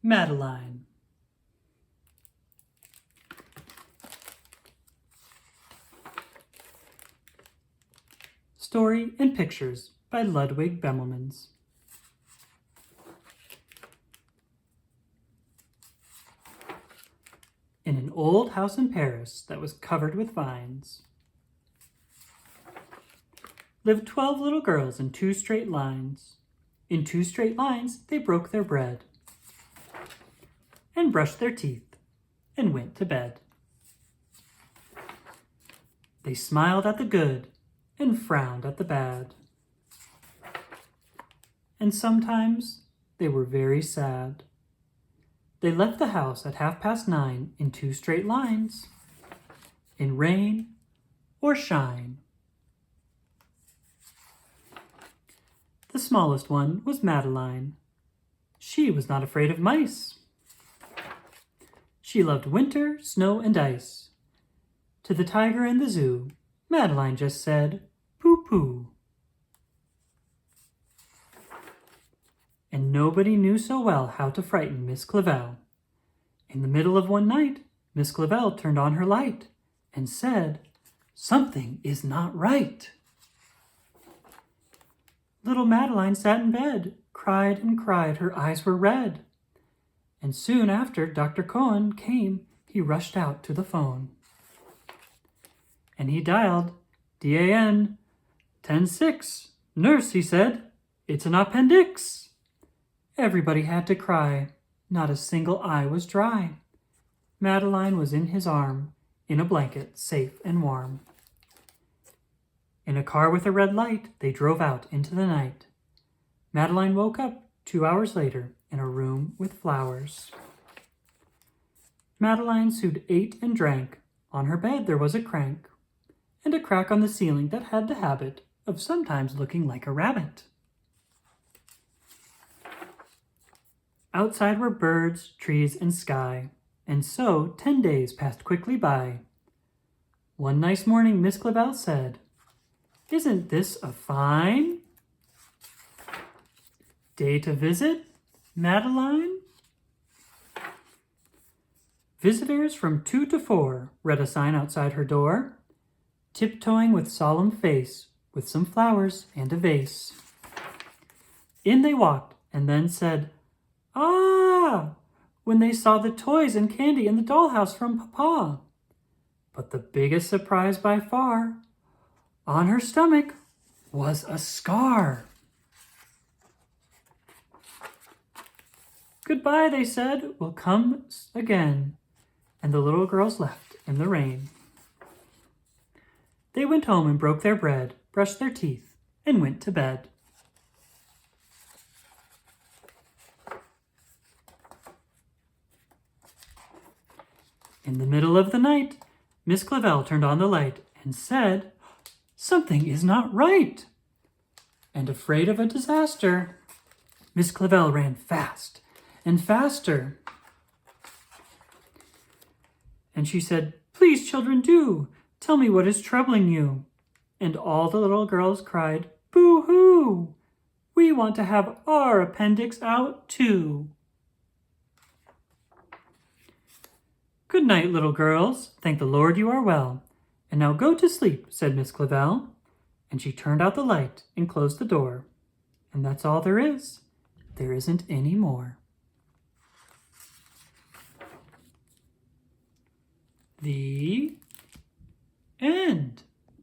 Madeline. Story and Pictures by Ludwig Bemelmans. In an old house in Paris that was covered with vines, lived 12 little girls in 2 straight lines. In 2 straight lines they broke their bread, and brushed their teeth, and went to bed. They smiled at the good, and frowned at the bad. And sometimes they were very sad. They left the house at 9:30 in 2 straight lines, in rain or shine. The smallest one was Madeline. She was not afraid of mice. She loved winter, snow, and ice. To the tiger in the zoo, Madeline just said, "Pooh-pooh." And nobody knew so well how to frighten Miss Clavel. In the middle of one night, Miss Clavel turned on her light and said, "Something is not right." Little Madeline sat in bed, cried and cried, her eyes were red. And soon after Dr. Cohen came, he rushed out to the phone. And he dialed DAN 10-6. "Nurse," he said, "it's an appendix." Everybody had to cry. Not a single eye was dry. Madeline was in his arm, in a blanket, safe and warm. In a car with a red light, they drove out into the night. Madeline woke up 2 hours later in a room with flowers. Madeline soon ate and drank. On her bed there was a crank, and a crack on the ceiling that had the habit of sometimes looking like a rabbit. Outside were birds, trees, and sky, and so 10 days passed quickly by. One nice morning Miss Clavel said, "Isn't this a fine day to visit, Madeline?" "Visitors from 2 to 4, read a sign outside her door, tiptoeing with solemn face, with some flowers and a vase. In they walked, and then said, "Ah!" when they saw the toys and candy in the dollhouse from Papa. But the biggest surprise by far, on her stomach was a scar. "Goodbye," they said, "we'll come again." And the little girls left in the rain. They went home and broke their bread, brushed their teeth, and went to bed. In the middle of the night, Miss Clavel turned on the light and said, "Something is not right." And afraid of a disaster, Miss Clavel ran fast and faster. And she said, "Please, children, do tell me what is troubling you." And all the little girls cried, "Boo-hoo! We want to have our appendix out too." "Good night, little girls. Thank the Lord you are well. And now go to sleep," said Miss Clavel. And she turned out the light and closed the door. And that's all there is. There isn't any more. The